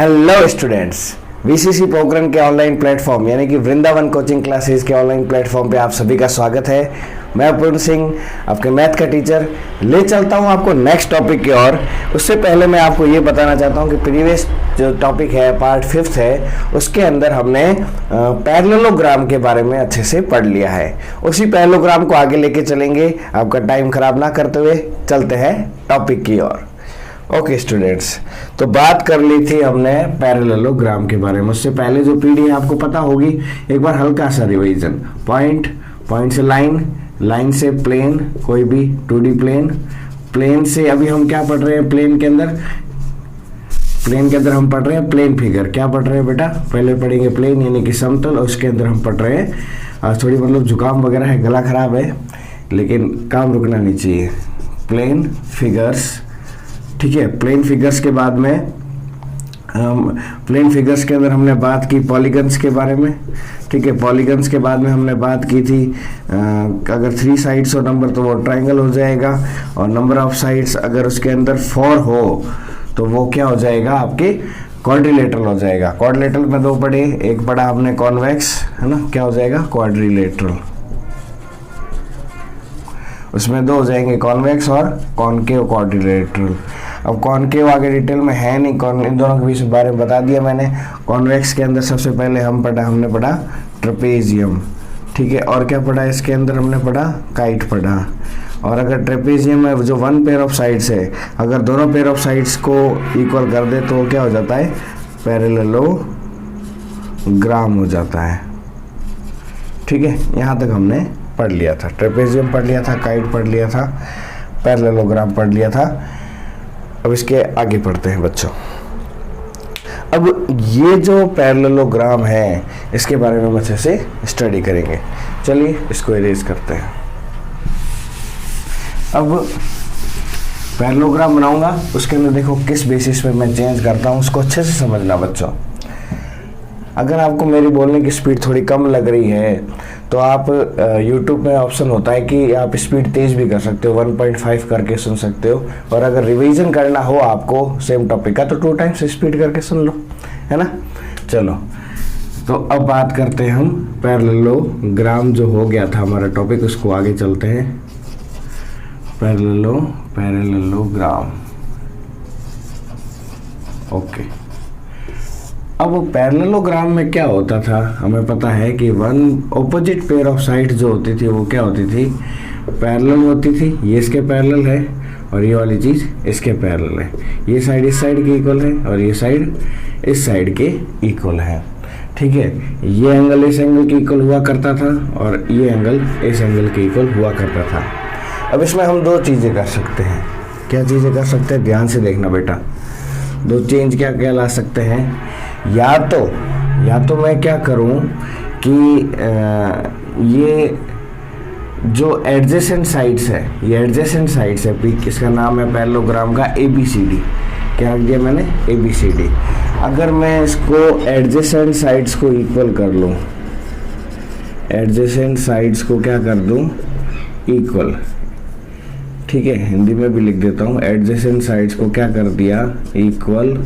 Hello students, VCC Pokhran के online platform यानी कि वृंदावन कोचिंग क्लासेस के ऑनलाइन प्लेटफॉर्म पे आप सभी का स्वागत है। मैं पूर्ण सिंह, आपके मैथ का टीचर, ले चलता हूं आपको नेक्स्ट टॉपिक की ओर। उससे पहले मैं आपको ये बताना चाहता हूं कि प्रीवियस जो टॉपिक है पार्ट 5 है, उसके अंदर हमने पैरेललोग्राम के बारे में अच्छे से पढ़ लिया है। उसी पैरेललोग्राम को आगे लेके चलेंगे। आपका टाइम खराब ना करते हुए चलते हैं टॉपिक की ओर। ओके स्टूडेंट्स, तो बात कर ली थी हमने पैरेललोग्राम के बारे में। उससे पहले जो पीढ़ी है आपको पता होगी, एक बार हल्का सा रिवीजन। पॉइंट से लाइन से प्लेन, कोई भी 2D प्लेन से अभी हम क्या पढ़ रहे हैं, प्लेन के अंदर हम पढ़ रहे हैं प्लेन फिगर। क्या पढ़ रहे हैं बेटा? पहले पढ़ेंगे प्लेन यानी कि समतल, और उसके अंदर हम पढ़ रहे हैं थोड़ी मतलब जुकाम वगैरह है, गला खराब है, लेकिन काम रुकना नहीं चाहिए। प्लेन फिगर्स, ठीक है। प्लेन फिगर्स के बाद में प्लेन फिगर्स के अंदर हमने बात की पॉलीगन्स के बारे में, ठीक है। पॉलीगन्स के बाद में हमने बात की थी अगर 3 साइड्स हो नंबर तो वो ट्रायंगल हो जाएगा, और नंबर ऑफ साइड्स अगर उसके अंदर 4 हो तो वो क्या हो जाएगा, आपके क्वाड्रिलेटरल हो जाएगा। क्वाड्रिलेटरल में 2 पढ़े, एक पढ़ा हमने कॉन्वेक्स, है ना, क्या हो जाएगा क्वाड्रिलेटरल। उसमें 2 हो जाएंगे, कॉन्वेक्स और कॉनकेव क्वाड्रिलेटरल। अब कॉनकेव आगे डिटेल में है नहीं, इन दोनों के बीच बारे में बता दिया मैंने। कॉन्वेक्स के अंदर सबसे पहले हमने पढ़ा ट्रेपेजियम, ठीक है। और क्या पढ़ा इसके अंदर हमने पढ़ा काइट पढ़ा। और अगर ट्रेपेजियम में जो 1 पेयर ऑफ साइड्स है, अगर दोनों पेयर ऑफ साइड्स को इक्वल कर दे तो वो क्या हो जाता है, पैरेललोग्राम हो जाता है, ठीक है। यहाँ तक हमने पढ़ लिया था, ट्रेपेजियम पढ़ लिया था, काइट पढ़ लिया था, पैरेललोग्राम पढ़ लिया था। अब इसके आगे पढ़ते हैं बच्चों। अब ये जो पैरेललोग्राम है इसके बारे में हम अच्छे से स्टडी करेंगे। चलिए इसको इरेज करते हैं। अब पैरेललोग्राम बनाऊंगा, उसके अंदर देखो किस बेसिस पे मैं चेंज करता हूँ, उसको अच्छे से समझना बच्चों। अगर आपको मेरी बोलने की स्पीड थोड़ी कम लग रही है तो आप YouTube में ऑप्शन होता है कि आप स्पीड तेज भी कर सकते हो, 1.5 करके सुन सकते हो। और अगर रिवीजन करना हो आपको सेम टॉपिक का तो 2 टाइम्स स्पीड करके सुन लो, है ना। चलो, तो अब बात करते हैं हम पैरेललोग्राम। जो हो गया था हमारा टॉपिक, उसको आगे चलते हैं। Parallelogram, okay. अब पैरेललोग्राम में क्या होता था, हमें पता है कि 1 ऑपोजिट पेयर ऑफ साइड जो होती थी वो क्या होती थी, पैरेलल होती थी। ये इसके पैरेलल है और ये वाली चीज़ इसके पैरेलल है। ये साइड इस साइड के इक्वल है और ये साइड इस साइड के इक्वल है, ठीक है। ये एंगल इस एंगल के इक्वल हुआ करता था और ये एंगल इस एंगल के इक्वल हुआ करता था। अब इसमें हम 2 चीज़ें कर सकते हैं। क्या चीज़ें कर सकते हैं, ध्यान से देखना बेटा। 2 चेंज क्या कहला सकते हैं, या तो मैं क्या करूं कि ये जो एडजेसेंट साइड्स है, ये एडजेसेंट साइड्स है, इसका नाम है पैरेललोग्राम का ABCD। क्या दिया मैंने, ABCD। अगर मैं इसको एडजेसेंट साइड्स को इक्वल कर लूं, एडजेसेंट साइड्स को क्या कर दूं, इक्वल, ठीक है। हिंदी में भी लिख देता हूं, एडजेसेंट साइड्स को क्या कर दिया, इक्वल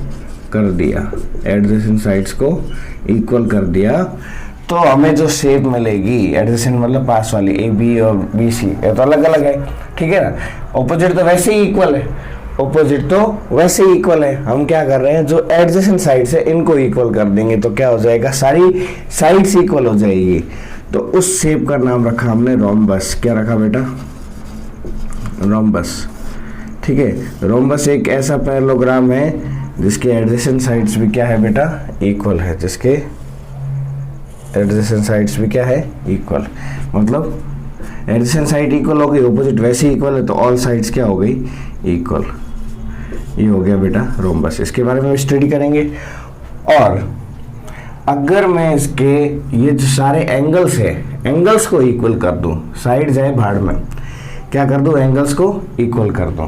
कर दिया। एडजेसेंट साइड्स को इक्वल कर दिया तो हमें जो शेप मिलेगी, एडजेसेंट मतलब पास वाली, AB और BC, ये तो अलग अलग है, ठीक है ना। ऑपोजिट तो वैसे ही इक्वल है, हम क्या कर रहे हैं, जो एडजेसेंट साइड्स है इनको इक्वल कर देंगे तो क्या हो जाएगा, सारी साइड्स इक्वल हो जाएगी। तो उस शेप का नाम रखा हमने रोम्बस। क्या रखा बेटा, रोम्बस, ठीक है। रोम्बस एक ऐसा पैरेललोग्राम है जिसके एडजेसेंट साइड्स भी क्या है बेटा, इक्वल है। जिसके एडजेसेंट साइड्स भी क्या है, इक्वल। मतलब एडजेसेंट साइड इक्वल हो गई, ऑपोजिट वैसे इक्वल है तो ऑल साइड्स क्या हो गई, इक्वल। ये हो गया बेटा रोम्बस। इसके बारे में स्टडी करेंगे। और अगर मैं इसके ये जो सारे एंगल्स है, एंगल्स को इक्वल कर दूं, साइड जाए भाड़ में, क्या कर दूं, एंगल्स को इक्वल कर दूं,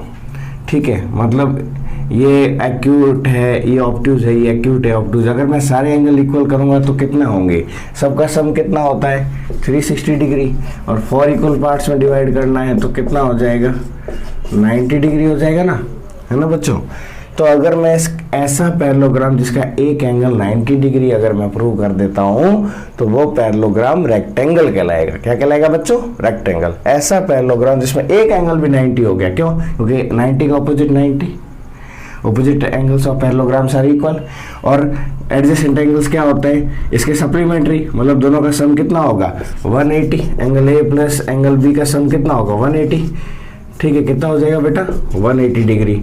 ठीक है। मतलब ये एक्यूट है, ये ऑब्ट्यूज है, ये एक्यूट है, ऑब्ट्यूज। अगर मैं सारे एंगल इक्वल करूंगा तो कितने होंगे, सबका सम कितना होता है, 360 डिग्री। और 4 इक्वल पार्ट्स में डिवाइड करना है तो कितना हो जाएगा, 90 डिग्री हो जाएगा ना, है ना बच्चों। तो अगर मैं ऐसा पैरेललोग्राम जिसका एक एंगल 90 डिग्री अगर मैं प्रूव कर देता हूं तो वो पैरेललोग्राम रेक्टेंगल कहलाएगा। क्या कहलाएगा बच्चों? रेक्टेंगल। ऐसा पैरेललोग्राम जिसमें एक एंगल भी 90 हो गया, क्यों? क्योंकि 90 का opposite 90, opposite angles of parallelograms are equal. और एडजेसेंट एंगल्स क्या होते हैं? इसके सप्लीमेंट्री, मतलब दोनों का सम कितना होगा? 180। Angle A plus angle B का सम कितना होगा? 180। ठीक है, कितना हो जाएगा बेटा? 180 डिग्री।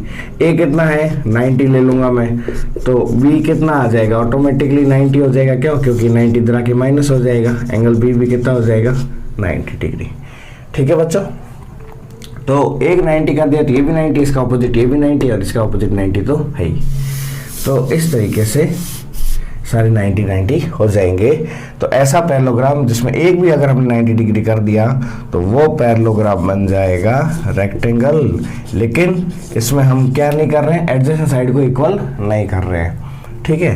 ए कितना है? 90 ले लूंगा मैं, तो बी कितना आ जाएगा? ऑटोमेटिकली 90 हो जाएगा। क्यों? क्योंकि 90 इधर आके माइनस हो जाएगा। एंगल बी भी कितना हो जाएगा? 90 डिग्री। ठीक है बच्चों, तो एक 90 का दिया तो ये भी 90, इसका ऑपोजिट ये भी 90 और इसका ऑपोजिट 90 तो है ही। तो इस तरीके से सारे 90 हो जाएंगे। तो ऐसा पैरेललोग्राम जिसमें एक भी अगर हमने 90 डिग्री कर दिया तो वो पैरेललोग्राम बन जाएगा रेक्टेंगल। लेकिन इसमें हम क्या नहीं कर रहे हैं? एडजेसेंट साइड को इक्वल नहीं कर रहे हैं। ठीक है,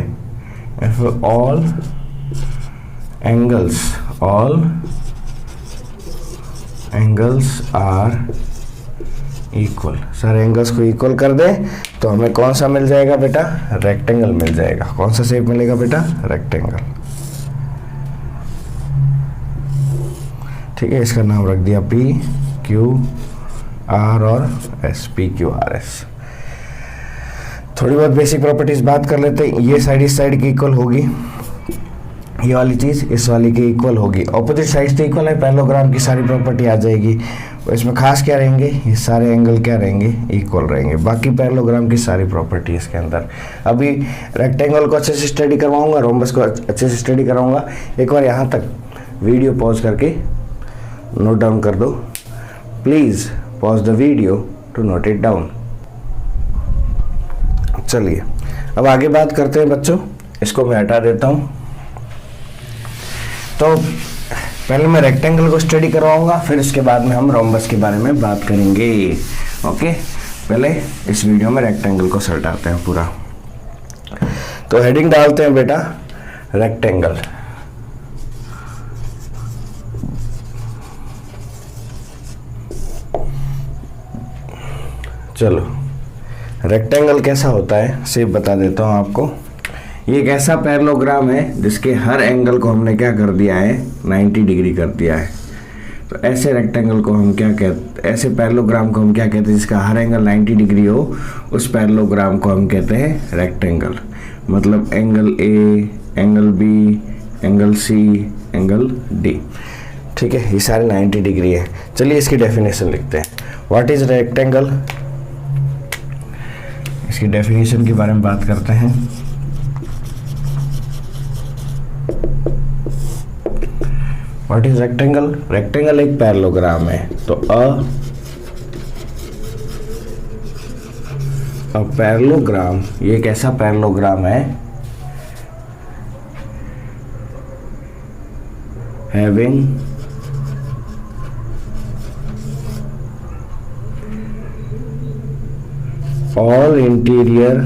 if all angles are equal, सारे एंगल्स को इक्वल कर दे तो हमें कौन सा मिल जाएगा बेटा? रेक्टेंगल मिल जाएगा। कौन सा शेप मिलेगा बेटा? रेक्टेंगल। ठीक है, इसका नाम रख दिया पी क्यू आर और S, P Q R S. थोड़ी बहुत बेसिक प्रॉपर्टीज बात कर लेते हैं। ये साइड इस साइड की इक्वल होगी, ये वाली चीज इस वाली की इक्वल होगी। ऑपोजिट साइड तो इक्वल है, पैरेललोग्राम की सारी प्रॉपर्टी आ जाएगी। इसमें खास क्या रहेंगे? ये सारे एंगल क्या रहेंगे? इक्वल रहेंगे। बाकी पैरेललोग्राम की सारी प्रॉपर्टी इसके अंदर। अभी रेक्टेंगल को अच्छे से स्टडी करवाऊंगा, रोम्बस को अच्छे से स्टडी कराऊंगा। एक बार यहाँ तक वीडियो पॉज करके नोट डाउन कर दो। Please pause the video to note it down. चलिए अब आगे बात करते हैं बच्चों। इसको मैं हटा देता हूँ। तो पहले मैं रेक्टेंगल को स्टडी करवाऊंगा, फिर उसके बाद में हम रोम्बस के बारे में बात करेंगे। ओके, पहले इस वीडियो में रेक्टेंगल को सटाते हैं पूरा। तो हेडिंग डालते हैं बेटा रेक्टेंगल। चलो, रेक्टेंगल कैसा होता है सिर्फ बता देता हूं आपको। ये एक ऐसा पैरेललोग्राम है जिसके हर एंगल को हमने क्या कर दिया है? 90 डिग्री कर दिया है। तो ऐसे रेक्टेंगल को हम क्या कहते, ऐसे पैरेललोग्राम को हम क्या कहते हैं? जिसका हर एंगल 90 डिग्री हो, उस पैरेललोग्राम को हम कहते हैं रेक्टेंगल। मतलब angle A, angle B, angle C, angle D. ठीक है, ये सारे 90 डिग्री है। चलिए इसकी डेफिनेशन लिखते हैं। What is rectangle? इसकी डेफिनेशन के बारे में बात करते हैं। What is rectangle? रेक्टेंगल एक पैरेललोग्राम है। तो अ पैरेललोग्राम, ये एक ऐसा पैरेललोग्राम है हैविंग ऑल इंटीरियर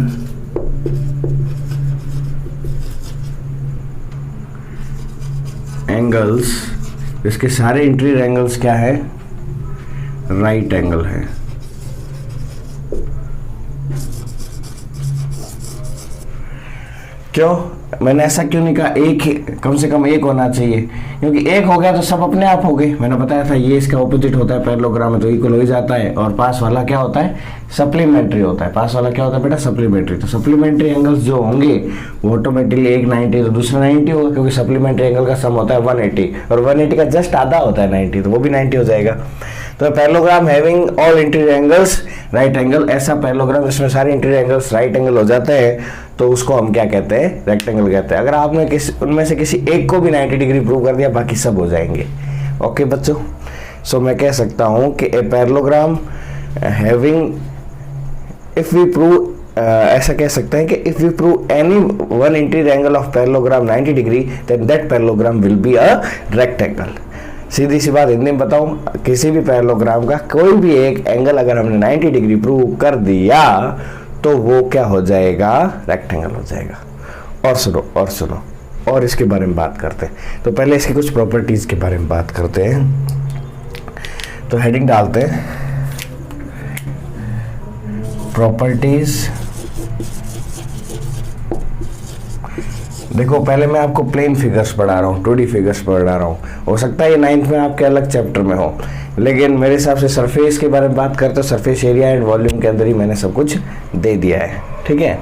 एंगल्स, इसके सारे इंटीरियर एंगल्स क्या है? राइट एंगल है। क्यों? मैंने ऐसा क्यों नहीं कहा एक ही, कम से कम एक होना चाहिए? क्योंकि एक हो गया तो सब अपने आप हो गए। मैंने बताया था ये इसका ऑपोजिट होता है पैरेललोग्राम में, तो इक्वल हो ही जाता है। और पास वाला क्या होता है? सप्लीमेंट्री होता है। पास वाला क्या होता है बेटा? सप्लीमेंट्री। तो सप्लीमेंट्री एंगल्स जो होंगे वो ऑटोमेटिकली एक 90 तो दूसरा 90 होगा, क्योंकि सप्लीमेंट्री एंगल का सम होता है 180 और 180 का जस्ट आधा होता है 90, तो वो भी 90 हो जाएगा। तो parallelogram having all interior angles right angle, ऐसा पैरेललोग्राम जिसमें सारे इंटीरियर एंगल्स राइट एंगल हो जाते हैं, तो उसको हम क्या कहते हैं? रेक्टेंगल कहते हैं। अगर आपने उनमें से किसी एक को भी 90 डिग्री प्रूव कर दिया, बाकी सब हो जाएंगे। ओके बच्चों, सो मैं कह सकता हूं कि a parallelogram having, if we prove ऐसा कह सकते हैं कि if we prove any one interior angle of parallelogram 90 degree, then that parallelogram will be a rectangle. सीधी सी बात हिंदी में बताऊं, किसी भी पैरेललोग्राम का कोई भी एक एंगल अगर हमने 90 डिग्री प्रूव कर दिया तो वो क्या हो जाएगा? रेक्टेंगल हो जाएगा। और सुनो और इसके बारे में बात करते हैं। तो पहले इसकी कुछ प्रॉपर्टीज के बारे में बात करते हैं। तो हेडिंग डालते हैं प्रॉपर्टीज देखो पहले मैं आपको प्लेन फिगर्स पढ़ा रहा हूँ, 2D फिगर्स पढ़ा रहा हूँ, हो सकता है ये 9th में आपके अलग चैप्टर में हो, लेकिन मेरे हिसाब से सरफेस के बारे में बात करते हो, सरफेस एरिया एंड वॉल्यूम के अंदर ही मैंने सब कुछ दे दिया है, ठीक है।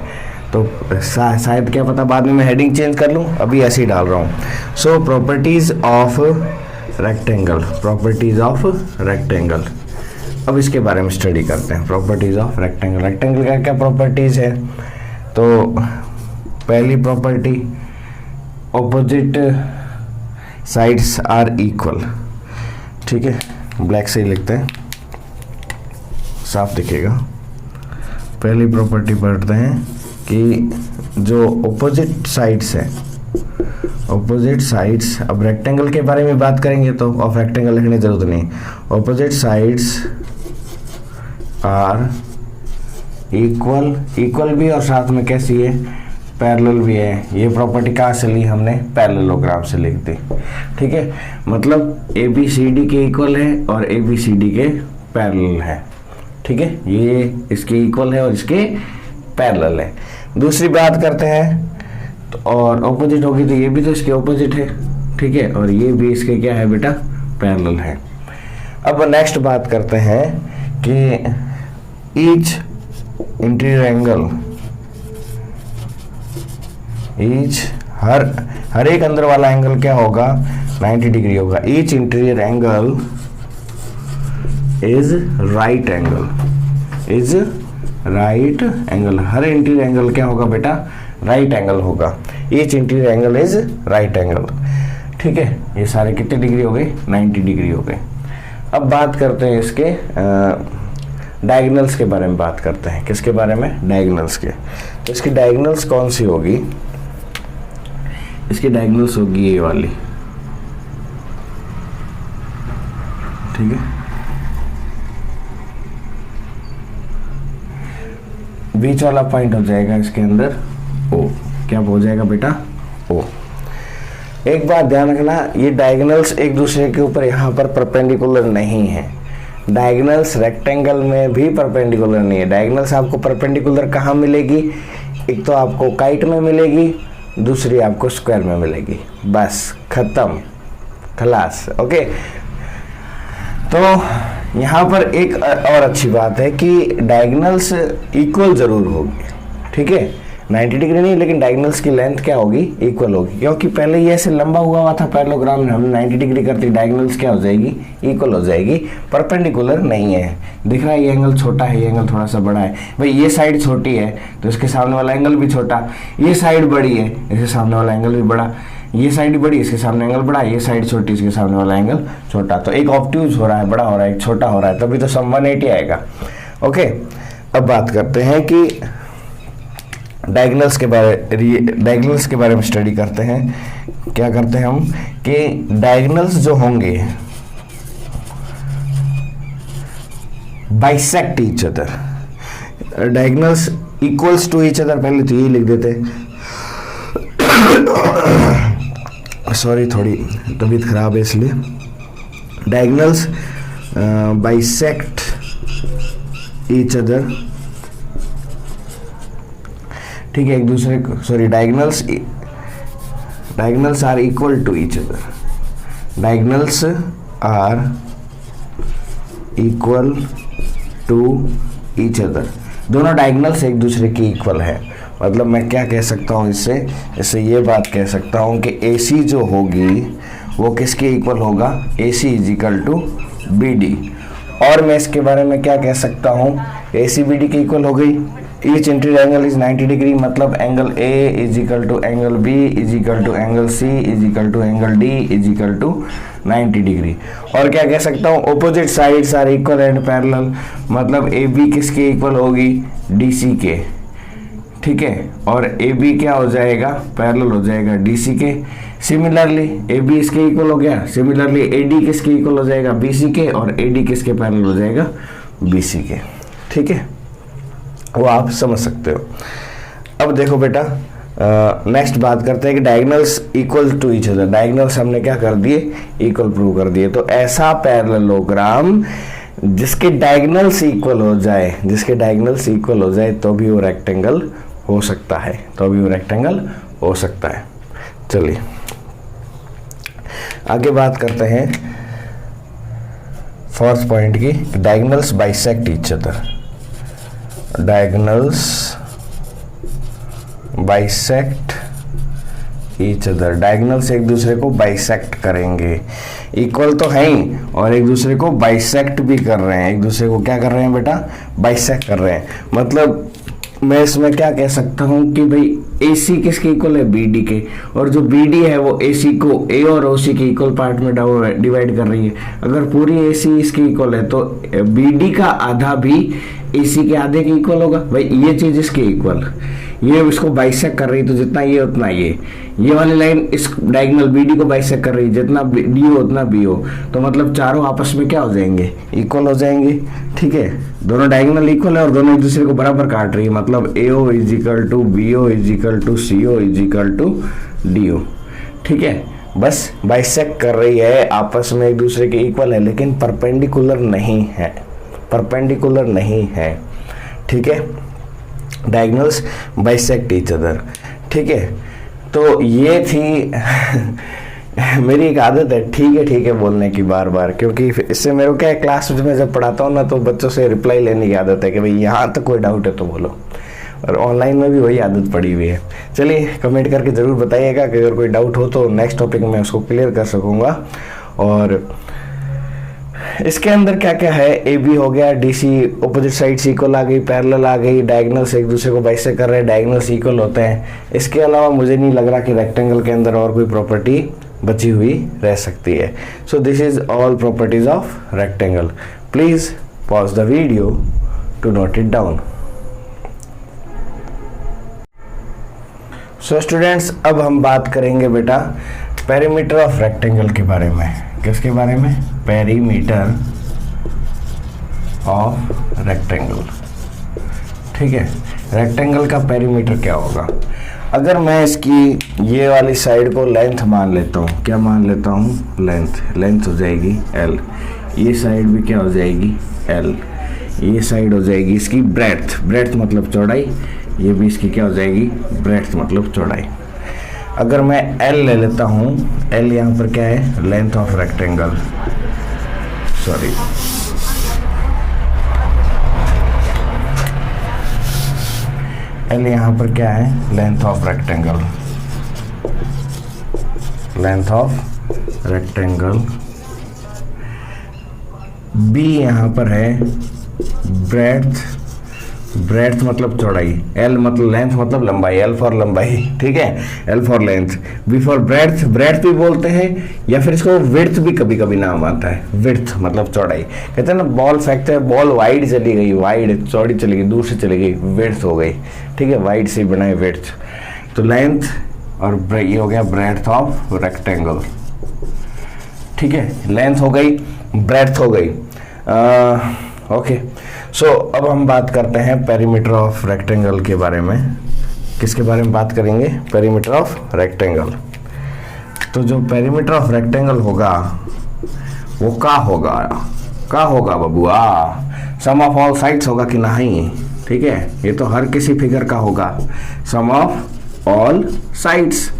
तो शायद क्या पता बाद में मैं हेडिंग चेंज कर लूँ, अभी ऐसे ही डाल रहा हूँ। So properties of rectangle, properties of rectangle, अब इसके बारे में स्टडी करते हैं। प्रॉपर्टीज ऑफ रेक्टेंगल, रेक्टेंगल का क्या प्रॉपर्टीज है? तो पहली property, opposite sides are equal, ठीक है, ब्लैक से ही लिखते हैं, साफ दिखेगा। पहली प्रॉपर्टी पढ़ते हैं कि जो ऑपोजिट साइड्स है, ऑपोजिट साइड्स, अब रेक्टेंगल के बारे में बात करेंगे तो ऑफ रेक्टेंगल लिखने की जरूरत नहीं, opposite sides are equal, equal भी और साथ में कैसी है, पैरेलल भी है। ये प्रॉपर्टी कहाँ से ली हमने? पैरेललोग्राम से लिख दी, ठीक है। मतलब ए बी सी डी के इक्वल है और ए बी सी डी के पैरेलल है, ठीक है, ये इसके इक्वल है और इसके पैरेलल है। दूसरी बात करते हैं तो, और ऑपोजिट होगी तो ये भी तो इसके ऑपोजिट है, ठीक है, और ये भी इसके क्या है बेटा? पैरेलल है। अब नेक्स्ट बात करते हैं कि ईच इंटीरियर एंगल, ईच हर एक अंदर वाला एंगल क्या होगा? 90 डिग्री होगा। Each interior angle is right angle, is right angle, her interior angle क्या होगा बेटा? राइट एंगल होगा। Each interior angle is right angle, ठीक है। ये सारे कितने डिग्री हो गए? 90 डिग्री हो गए। अब बात करते हैं इसके डायगोनल्स के बारे में बात करते हैं। किसके बारे में? डायगोनल्स के। तो इसकी डायगोनल्स कौन सी होगी? इसकी डायगोनल्स होगी ये वाली, ठीक है। बीच वाला पॉइंट हो जाएगा इसके अंदर ओ, क्या हो जाएगा बेटा? ओ। एक बात ध्यान रखना, ये डायगोनल्स एक दूसरे के ऊपर यहाँ पर परपेंडिकुलर नहीं है। डायगोनल्स रेक्टेंगल में भी परपेंडिकुलर नहीं है। डायगोनल्स आपको परपेंडिकुलर कहाँ मिलेगी? एक तो आपको काइट में मिलेगी, दूसरी आपको स्क्वायर में मिलेगी, बस खत्म, खलास, ओके। तो यहाँ पर एक और अच्छी बात है कि डायगोनल्स इक्वल जरूर होगी, ठीक है, 90 डिग्री नहीं, लेकिन डायगोनल्स की लेंथ क्या होगी? इक्वल होगी, क्योंकि पहले ये ऐसे लंबा हुआ था पैरेललोग्राम में, हम 90 डिग्री करते डायगोनल्स क्या हो जाएगी? इक्वल हो जाएगी, परपेंडिकुलर नहीं है। दिख रहा है ये एंगल छोटा है, ये एंगल थोड़ा सा बड़ा है, भाई ये साइड छोटी है तो इसके सामने वाला एंगल भी छोटा, ये साइड बड़ी है इसके सामने वाला एंगल भी बड़ा, ये साइड बड़ी इसके सामने एंगल बड़ा, ये साइड छोटी इसके सामने वाला एंगल छोटा। तो एक ऑब्ट्यूज हो रहा है, बड़ा हो रहा है, एक छोटा हो रहा है, तभी तो सम 180 आएगा, ओके। अब बात करते हैं कि डायगोनल्स के बारे में स्टडी करते हैं। क्या करते हैं हम कि डायगोनल्स जो होंगे bisect each other, diagonals equals to each other, पहले तो ये लिख देते, सॉरी थोड़ी तबीयत खराब है इसलिए। डायगोनल्स बाइसेक्ट ईच अदर, ठीक है, एक दूसरे को, sorry, diagonals are equal to each other, diagonals are equal to each other, दोनों डायगोनल्स एक दूसरे की इक्वल है। मतलब मैं क्या कह सकता हूँ इससे ये बात कह सकता हूँ कि AC जो होगी वो किसके इक्वल होगा? AC is equal to BD। और मैं इसके बारे में क्या कह सकता हूँ? AC BD की इक्वल हो गई। Each interior angle is 90 degree, मतलब angle A is equal to angle B is equal to angle C is equal to angle D is equal to 90 degree. और क्या कह सकता हूँ? Opposite sides are equal and parallel, मतलब AB किसके equal होगी? DC के, ठीक है, और AB क्या हो जाएगा? पैरेलल हो जाएगा DC के। सिमिलरली AB इसके इक्वल हो गया, सिमिलरली AD किसके इक्वल हो जाएगा? BC के, और AD किसके पैरेलल हो जाएगा? BC के, ठीक है, वो आप समझ सकते हो। अब देखो बेटा, नेक्स्ट बात करते हैं कि diagonals equal to each other, diagonals हमने क्या कर दिए? इक्वल प्रूव कर दिए। तो ऐसा पैरेललोग्राम जिसके डायगोनल्स इक्वल हो जाए, जिसके डायगोनल्स इक्वल हो जाए तो भी वो रेक्टेंगल हो सकता है, तो भी वो रेक्टेंगल हो सकता है। चलिए आगे बात करते हैं फोर्थ पॉइंट की, diagonals bisect each other. Diagonals bisect each other, diagonals एक दूसरे को बाइसेक्ट करेंगे, इक्वल तो है ही और एक दूसरे को बाइसेक्ट भी कर रहे हैं। एक दूसरे को क्या कर रहे हैं बेटा? बाइसेक्ट कर रहे हैं। मतलब मैं इसमें क्या कह सकता हूँ कि भाई AC किसके इक्वल है? BD के, और जो BD है वो AC को A और OC के इक्वल पार्ट में डिवाइड कर रही है। अगर पूरी AC इसके इक्वल है तो BD का आधा भी AC के आधे के इक्वल होगा। भाई ये चीज इसके इक्वल, ये इसको बाइसेक्ट कर रही है तो जितना ये उतना ये वाली लाइन इस डायगोनल BD को बाइसेक्ट कर रही है, जितना D हो उतना B हो, तो मतलब चारों आपस में क्या हो जाएंगे? इक्वल हो जाएंगे। ठीक है, दोनों डायगोनल इक्वल है और दोनों एक दूसरे को बराबर काट रही है, मतलब AO is equal to BO is equal to CO is equal to DO। ठीक है, बस बाइसेक्ट कर रही है, आपस में एक दूसरे के इक्वल है लेकिन परपेंडिकुलर नहीं है, परपेंडिकुलर नहीं है। ठीक है, डायगोनल्स बाइसेक्ट ईच अदर। ठीक है, तो ये थी मेरी एक आदत है ठीक है बोलने की बार बार, क्योंकि इससे मेरे को क्या है, क्लास में जब पढ़ाता हूँ ना तो बच्चों से रिप्लाई लेने की आदत है कि भाई यहाँ तक कोई डाउट है तो बोलो, और ऑनलाइन में भी वही आदत पड़ी हुई है। चलिए कमेंट करके ज़रूर बताइएगा कि अगर कोई डाउट हो तो नेक्स्ट टॉपिक में उसको क्लियर कर सकूँगा। और इसके अंदर क्या क्या है, AB हो गया, DC ऑपोजिट साइड्स इक्वल आ गई, पैरेलल आ गई, डायगोनल्स एक दूसरे को बाइसेक्ट कर रहे हैं, डायगोनल्स इक्वल होते हैं। इसके अलावा मुझे नहीं लग रहा कि रेक्टेंगल के अंदर और कोई प्रॉपर्टी बची हुई रह सकती है। So this is all properties of rectangle. Please pause the video to note it down. So students, अब हम बात करेंगे बेटा पेरीमीटर ऑफ रेक्टेंगल के बारे में। किसके बारे में? Perimeter of rectangle. ठीक है, रेक्टेंगल का पेरीमीटर क्या होगा? अगर मैं इसकी ये वाली साइड को लेंथ मान लेता हूँ, क्या मान लेता हूँ? लेंथ हो जाएगी L, ये साइड भी क्या हो जाएगी? L, ये साइड हो जाएगी इसकी ब्रेड्थ मतलब चौड़ाई, ये भी इसकी क्या हो जाएगी? ब्रेड्थ मतलब चौड़ाई। अगर मैं L ले लेता हूँ, L यहाँ पर क्या है? Length of rectangle, sorry L यहाँ पर क्या है? Length of rectangle, length of rectangle. B यहाँ पर है ब्रेड्थ मतलब चौड़ाई, L मतलब लेंथ मतलब लंबाई, L फॉर लंबाई। ठीक है, L for length, B for breadth भी बोलते हैं, या फिर इसको विड्थ भी कभी कभी नाम आता है। विड्थ मतलब चौड़ाई। कहते हैं ना बॉल फेंकते हैं, बॉल वाइड चली गई, वाइड चौड़ी चली गई, दूर से चली गई, विड्थ हो गई। ठीक है, वाइड से बनाए विड्थ। तो लेंथ और ये हो गया ब्रेड्थ ऑफ रेक्टेंगल। ठीक है, लेंथ हो गई, ब्रेड्थ हो गई। ओके, सो अब हम बात करते हैं पेरीमीटर ऑफ रेक्टेंगल के बारे में। किसके बारे में बात करेंगे? Perimeter of rectangle. तो जो पेरीमीटर ऑफ रेक्टेंगल होगा वो क्या होगा बबुआ? सम ऑफ ऑल साइड्स होगा कि नहीं? ठीक है, ये तो हर किसी फिगर का होगा, सम ऑफ ऑल साइड्स।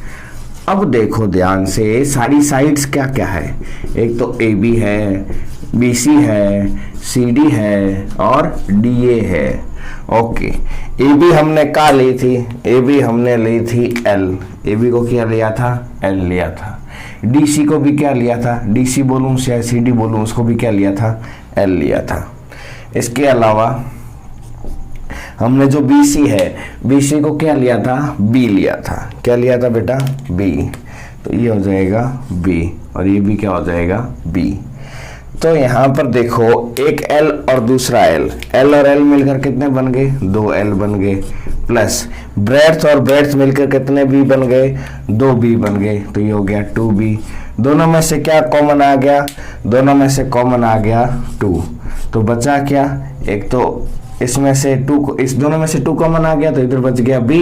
अब देखो ध्यान से, सारी साइड्स क्या क्या है? एक तो AB है, BC है, CD है और DA है। ओके, AB हमने क्या ली थी? AB हमने ली थी L। AB को क्या लिया था? L लिया था। DC को भी क्या लिया था? DC बोलूँ या CD बोलूँ, उसको भी क्या लिया था? L लिया था। इसके अलावा हमने जो BC है, BC को क्या लिया था? B लिया था। क्या लिया था बेटा? B। तो ये हो जाएगा B और ये भी क्या हो जाएगा? B। तो यहाँ पर देखो, एक L और दूसरा L और L मिलकर कितने बन गए? 2L बन गए, प्लस ब्रेड्थ और ब्रेड्थ मिलकर कितने B बन गए? 2B बन गए। तो ये हो गया 2B। दोनों में से क्या कॉमन आ गया? दोनों में से कॉमन आ गया 2। तो बचा क्या? एक तो इसमें से 2, इस दोनों में से 2 कॉमन आ गया तो इधर बच गया B,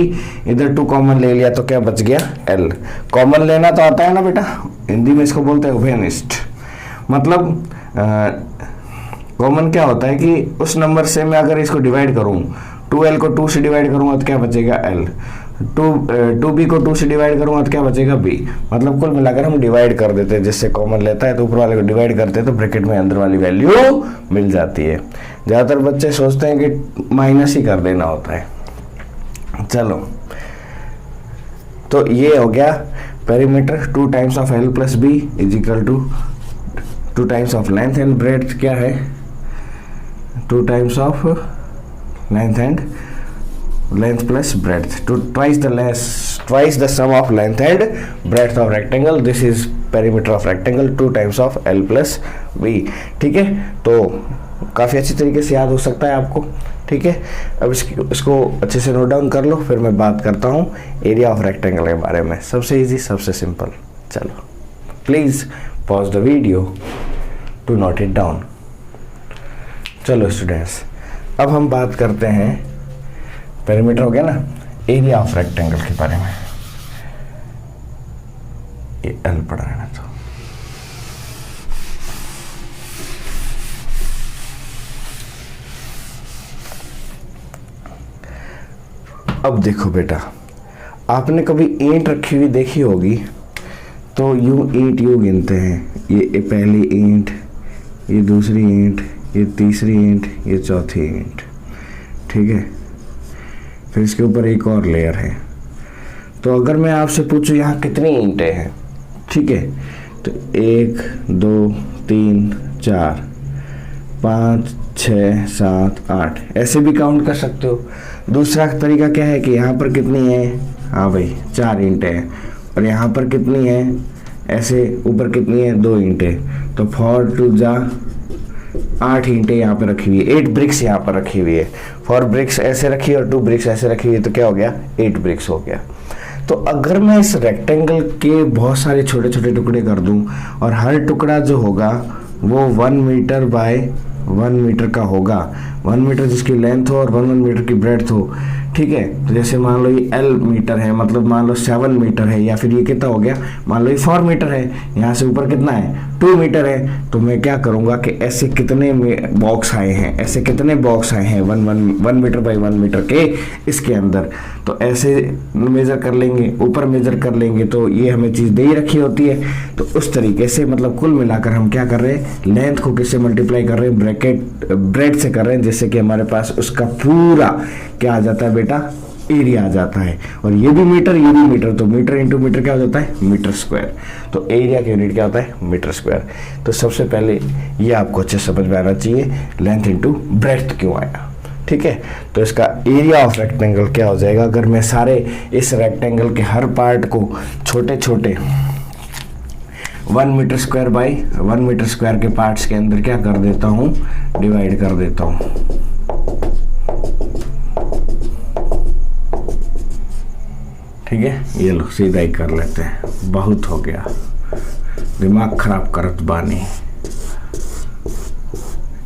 इधर 2 कॉमन ले लिया तो क्या बच गया? L। कॉमन लेना तो आता है ना बेटा, हिंदी में इसको बोलते हैं उभयनिष्ठ। मतलब कॉमन क्या होता है कि उस नंबर से मैं अगर इसको डिवाइड करूं, 2L को 2 से डिवाइड करूंगा तो क्या बचेगा? L। टू बी को 2 से डिवाइड करूँगा तो क्या बचेगा b। मतलब कुल मिलाकर हम डिवाइड कर देते हैं, जिससे कॉमन लेता है तो ऊपर वाले को डिवाइड करते हैं तो ब्रैकेट में अंदर वाली वैल्यू मिल जाती है। ज़्यादातर बच्चे सोचते हैं कि माइनस ही कर देना होता है। चलो, तो ये हो गया perimeter. 2 times of L plus B is equal to 2 times of length and breadth क्या है, 2 times of length and length plus breadth, to twice the sum of length and breadth of rectangle. This is perimeter of rectangle, 2 times of L plus B। ठीक है, तो काफ़ी अच्छी तरीके से याद हो सकता है आपको। ठीक है, अब इसको अच्छे से नोट डाउन कर लो, फिर मैं बात करता हूँ एरिया ऑफ रेक्टेंगल के बारे में। सबसे इजी, सबसे सिंपल। चलो, please pause the video to note it down. चलो स्टूडेंट्स, अब हम बात करते हैं, पेरीमीटर हो गया ना, एरिया ऑफ रेक्टेंगल के बारे में। ये एल पढ़ा है ना, तो अब देखो बेटा, आपने कभी ईंट रखी हुई देखी होगी, तो यूं ईंट यूं गिनते हैं, ये पहली ईंट, ये दूसरी ईंट, ये तीसरी ईंट, ये चौथी ईंट। ठीक है, फिर इसके ऊपर एक और लेयर है। तो अगर मैं आपसे पूछूं यहाँ कितनी ईंटें हैं, ठीक है, तो 1 2 3 4 5 6 7 8 ऐसे भी काउंट कर सकते हो। दूसरा तरीका क्या है कि यहाँ पर कितनी है, हाँ भाई 4 ईंटें हैं, और यहाँ पर कितनी है, ऐसे ऊपर कितनी है, 2 ईंटें। तो 4 2 जा 8 ईंटें यहाँ पे रखी हुई है, 8 ब्रिक्स यहाँ पर रखी हुई है। 4 ब्रिक्स ऐसे रखी है और 2 ब्रिक्स ऐसे रखी हुई है, तो क्या हो गया, 8 ब्रिक्स हो गया। तो अगर मैं इस रेक्टेंगल के बहुत सारे छोटे छोटे टुकड़े कर दूं, और हर टुकड़ा जो होगा वो 1 मीटर बाय 1 मीटर का होगा, 1 मीटर जिसकी लेंथ हो और 1 मीटर की ब्रेड्थ हो। ठीक है, तो जैसे मान लो ये L मीटर है, मतलब मान लो 7 मीटर है, या फिर ये कितना हो गया, मान लो ये 4 मीटर है, यहाँ से ऊपर कितना है, 2 मीटर है। तो मैं क्या करूँगा कि ऐसे कितने बॉक्स आए हैं, ऐसे कितने बॉक्स आए हैं 1 मीटर बाई 1 मीटर के इसके अंदर, तो ऐसे मेज़र कर लेंगे, ऊपर मेज़र कर लेंगे, तो ये हमें चीज़ दे ही रखी होती है। तो उस तरीके से मतलब कुल मिलाकर हम क्या कर रहे हैं, लेंथ को किससे मल्टीप्लाई कर रहे हैं, ब्रेड से कर रहे हैं, जिससे कि हमारे पास उसका पूरा क्या आ जाता है बेटा, एरिया आ जाता है। और ये भी मीटर, ये भी मीटर, तो मीटर इंटू मीटर क्या हो जाता है, मीटर स्क्वायर। तो एरिया की यूनिट क्या होता है, मीटर स्क्वायर। तो सबसे पहले ये आपको अच्छे समझ में आना चाहिए, लेंथ इंटू ब्रेड्थ क्यों आया। ठीक है, तो इसका एरिया ऑफ रेक्टेंगल क्या हो जाएगा, अगर मैं सारे इस रेक्टेंगल के हर पार्ट को छोटे छोटे 1 metre square by 1 metre square के पार्ट्स के अंदर क्या कर देता हूँ, डिवाइड कर देता हूँ। ठीक है, ये लो सीधा ही कर लेते हैं, बहुत हो गया, दिमाग खराब करत बानी।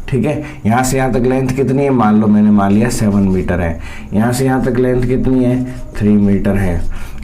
ठीक है, यहाँ से यहाँ तक लेंथ कितनी है, मान लो मैंने मान लिया 7 मीटर है, यहाँ से यहाँ तक लेंथ कितनी है, 3 मीटर है।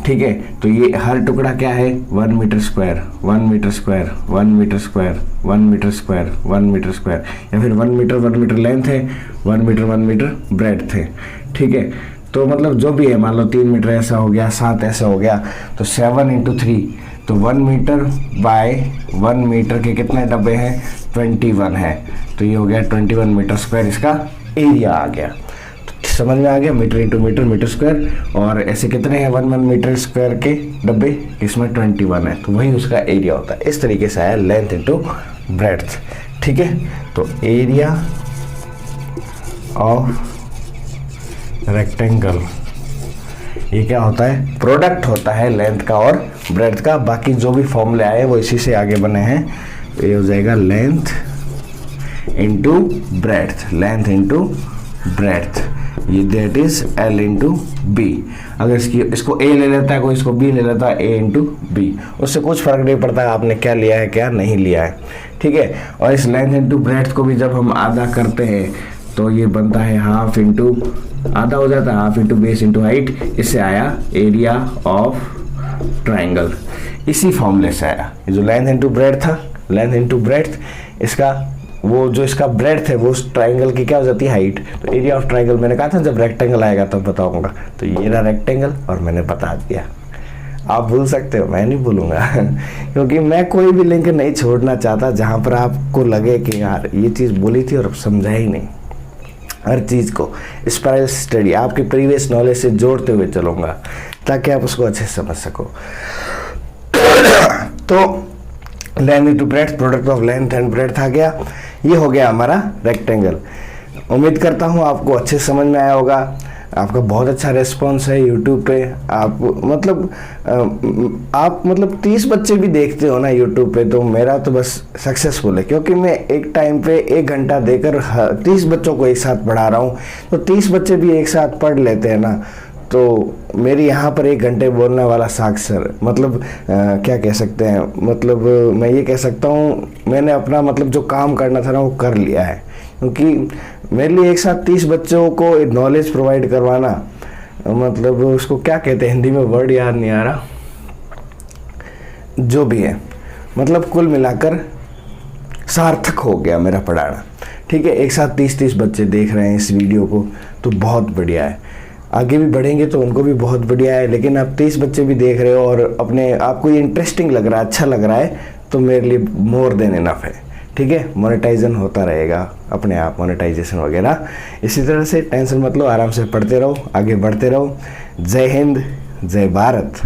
ठीक है, तो ये हर टुकड़ा क्या है, 1 metre square 1 metre square 1 metre square 1 metre square 1 metre square, या फिर 1 मीटर लेंथ है, 1 मीटर ब्रेड्थ है। ठीक है, तो मतलब जो भी है, मान लो 3 मीटर ऐसा हो गया, 7 ऐसा हो गया, तो 7 इंटू 3, तो 1 मीटर बाय 1 मीटर के कितने डब्बे हैं, 21 है। तो ये हो गया 21 मीटर स्क्वायर, इसका एरिया आ गया। तो समझ में आ गया, metre into metre, metre square, और ऐसे कितने हैं 1 मीटर स्क्वायर के डब्बे, इसमें 21 है, तो वही उसका एरिया होता है। इस तरीके से आया लेंथ इंटू ब्रेड्थ। ठीक है, तो एरिया ऑफ रेक्टेंगल ये क्या होता है, प्रोडक्ट होता है लेंथ का और ब्रेड्थ का। बाकी जो भी फॉर्मूले आए वो इसी से आगे बने हैं। तो ये हो जाएगा length into breadth, length into breadth, ये that is L into B. अगर इसको A ले लेता है कोई, इसको B ले लेता है, A इंटू बी, उससे कुछ फर्क नहीं पड़ता है आपने क्या लिया है क्या नहीं लिया है। ठीक है, और इस लेंथ इंटू ब्रेड्थ को भी जब हम आधा करते हैं तो ये बनता है हाफ इंटू, आधा हो जाता है half into base into height. इससे आया एरिया ऑफ ट्राइंगल, इसी फॉर्मूले से आया। ये जो लेंथ इंटू ब्रेड्थ था, लेंथ इंटू ब्रेड्थ, इसका वो जो इसका ब्रेड्थ है वो उस ट्राइंगल की क्या हो जाती है, हाइट। तो एरिया ऑफ ट्राइंगल मैंने कहा था जब रेक्टेंगल आएगा तब बताऊंगा। तो ये रहा रेक्टेंगल और मैंने बता दिया। आप भूल सकते हो, मैं नहीं भूलूंगा क्योंकि मैं कोई भी लिंक नहीं छोड़ना चाहता जहां पर आपको लगे कि यार ये चीज़ बोली थी और समझा ही नहीं। हर चीज़ को स्पाइरल स्टडी आपके प्रीवियस नॉलेज से जोड़ते हुए चलूँगा ताकि आप उसको अच्छे से समझ सको। तो length to breadth, product of length and breadth आ गया। ये हो गया हमारा रेक्टेंगल। उम्मीद करता हूँ आपको अच्छे समझ में आया होगा। आपका बहुत अच्छा रिस्पॉन्स है यूट्यूब पे। आप मतलब 30 बच्चे भी देखते हो ना यूट्यूब पे, तो मेरा तो बस सक्सेसफुल है, क्योंकि मैं एक टाइम पे 1 घंटा देकर 30 बच्चों को एक साथ पढ़ा रहा हूँ। तो 30 बच्चे भी एक साथ पढ़ लेते हैं ना, तो मेरी यहाँ पर 1 घंटे बोलने वाला साक्षर मतलब क्या कह सकते हैं, मतलब मैं ये कह सकता हूँ मैंने अपना मतलब जो काम करना था ना वो कर लिया है। क्योंकि मेरे लिए एक साथ 30 बच्चों को नॉलेज प्रोवाइड करवाना, मतलब उसको क्या कहते हैं, हिंदी में वर्ड याद नहीं आ रहा, जो भी है, मतलब कुल मिलाकर सार्थक हो गया मेरा पढ़ाना। ठीक है, एक साथ 30-30 बच्चे देख रहे हैं इस वीडियो को, तो बहुत बढ़िया है। आगे भी बढ़ेंगे तो उनको भी बहुत बढ़िया है, लेकिन आप 30 बच्चे भी देख रहे हो और अपने आपको ये इंटरेस्टिंग लग रहा है, अच्छा लग रहा है, तो मेरे लिए मोर देन इनफ है। ठीक है, मोनेटाइजेशन होता रहेगा अपने आप, मोनेटाइजेशन वगैरह। इसी तरह से टेंशन मत लो, आराम से पढ़ते रहो, आगे बढ़ते रहो। जय हिंद, जय भारत।